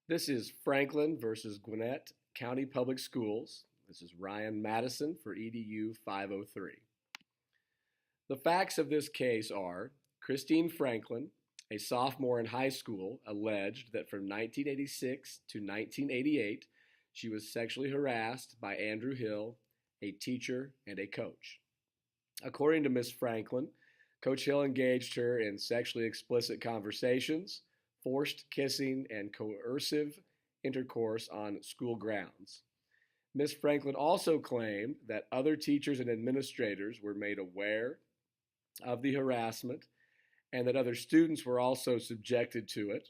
This is Franklin versus Gwinnett County Public Schools. This is Ryan Madison for EDU 503. The facts of this case are Christine Franklin, a sophomore in high school, alleged that from 1986 to 1988 she was sexually harassed by Andrew Hill, a teacher and a coach. According to Ms. Franklin, Coach Hill engaged her in sexually explicit conversations, forced kissing, and coercive intercourse on school grounds. Ms. Franklin also claimed that other teachers and administrators were made aware of the harassment and that other students were also subjected to it,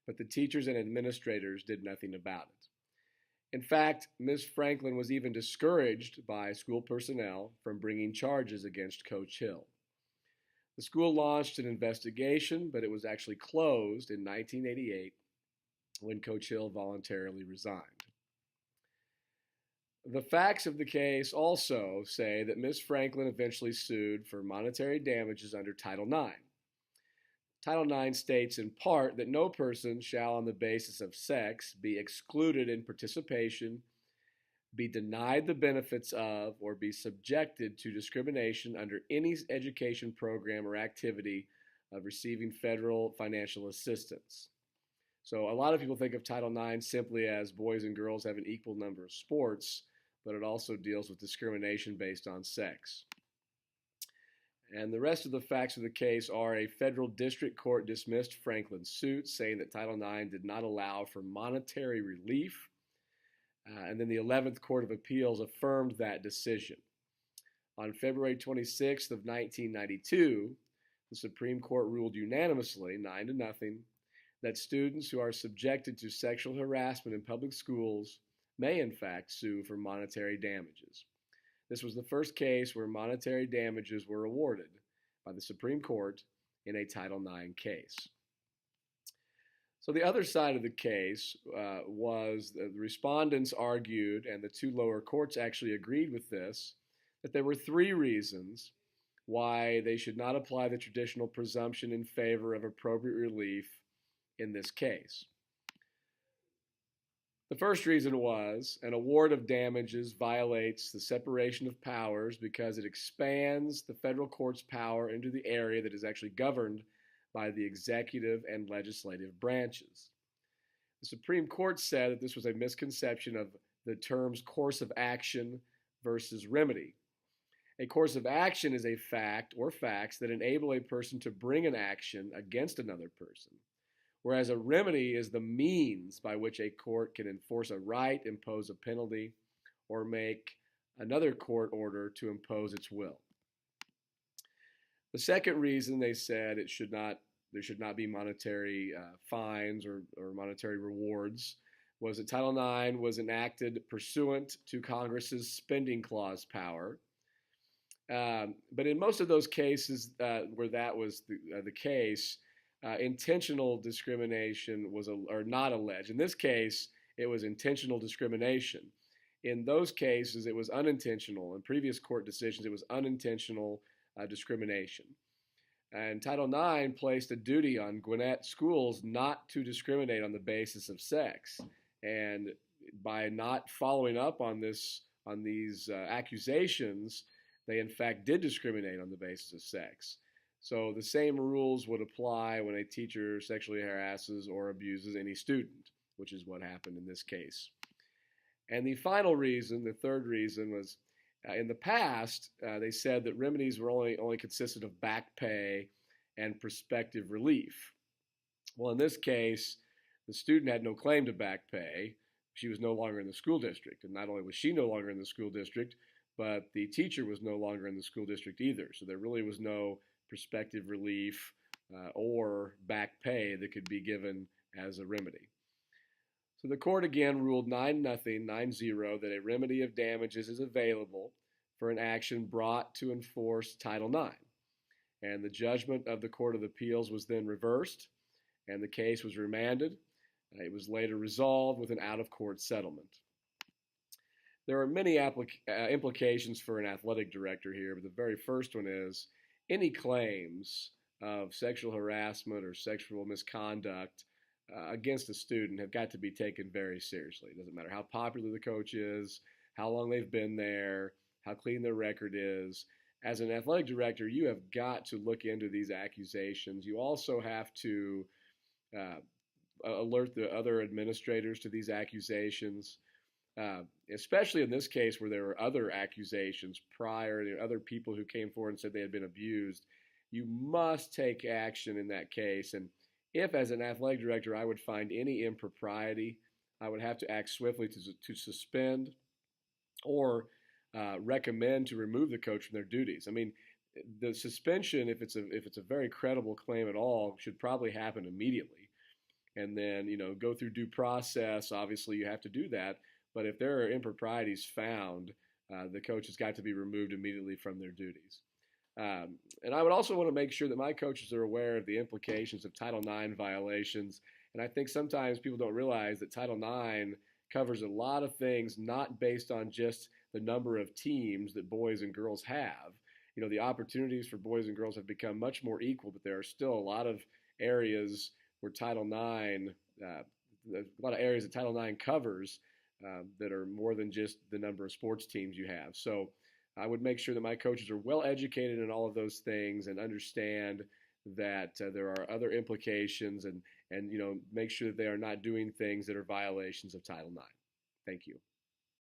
but the teachers and administrators did nothing about it. In fact, Ms. Franklin was even discouraged by school personnel from bringing charges against Coach Hill. The school launched an investigation, but it was actually closed in 1988 when Coach Hill voluntarily resigned. The facts of the case also say that Ms. Franklin eventually sued for monetary damages under Title IX. Title IX states in part that no person shall, on the basis of sex, be excluded in participation, be denied the benefits of, or be subjected to discrimination under any education program or activity of receiving federal financial assistance. So a lot of people think of Title IX simply as boys and girls have an equal number of sports, but it also deals with discrimination based on sex. And the rest of the facts of the case are a federal district court dismissed Franklin's suit, saying that Title IX did not allow for monetary relief. And then the 11th Court of Appeals affirmed that decision. On February 26th of 1992, the Supreme Court ruled unanimously, 9-0, that students who are subjected to sexual harassment in public schools may in fact sue for monetary damages. This was the first case where monetary damages were awarded by the Supreme Court in a Title IX case. So the other side of the case was the respondents argued, and the two lower courts actually agreed with this, that there were three reasons why they should not apply the traditional presumption in favor of appropriate relief in this case. The first reason was an award of damages violates the separation of powers because it expands the federal court's power into the area that is actually governed by the executive and legislative branches. The Supreme Court said that this was a misconception of the terms course of action versus remedy. A course of action is a fact or facts that enable a person to bring an action against another person, whereas a remedy is the means by which a court can enforce a right, impose a penalty, or make another court order to impose its will. The second reason they said there should not be monetary fines or monetary rewards was that Title IX was enacted pursuant to Congress's spending clause power. But in most of those cases where that was the case, intentional discrimination was not alleged. In this case, it was intentional discrimination. In those cases, it was unintentional. In previous court decisions, it was unintentional discrimination. And Title IX placed a duty on Gwinnett schools not to discriminate on the basis of sex. And by not following up on these accusations, they in fact did discriminate on the basis of sex. So the same rules would apply when a teacher sexually harasses or abuses any student, which is what happened in this case. And the final reason, the third reason, was in the past, they said that remedies were only consisted of back pay and prospective relief. Well, in this case, the student had no claim to back pay. She was no longer in the school district. And not only was she no longer in the school district, but the teacher was no longer in the school district either. So there really was no prospective relief or back pay that could be given as a remedy. So the court again ruled 9-0, that a remedy of damages is available for an action brought to enforce Title IX. And the judgment of the Court of Appeals was then reversed, and the case was remanded. It was later resolved with an out-of-court settlement. There are many implications for an athletic director here, but the very first one is any claims of sexual harassment or sexual misconduct against a student have got to be taken very seriously. It doesn't matter how popular the coach is, how long they've been there, how clean their record is. As an athletic director, you have got to look into these accusations. You also have to uh, alert the other administrators to these accusations, especially in this case where there were other accusations prior, there were other people who came forward and said they had been abused. You must take action in that case. And if, as an athletic director, I would find any impropriety, I would have to act swiftly to suspend or recommend to remove the coach from their duties. I mean, the suspension, if it's a very credible claim at all, should probably happen immediately, and then go through due process. Obviously, you have to do that. But if there are improprieties found, the coach has got to be removed immediately from their duties. And I would also want to make sure that my coaches are aware of the implications of Title IX violations. And I think sometimes people don't realize that Title IX covers a lot of things, not based on just the number of teams that boys and girls have. The opportunities for boys and girls have become much more equal, but there are still a lot of areas where Title IX, a lot of areas that Title IX covers that are more than just the number of sports teams you have. So I would make sure that my coaches are well educated in all of those things and understand that there are other implications, and make sure that they are not doing things that are violations of Title IX. Thank you.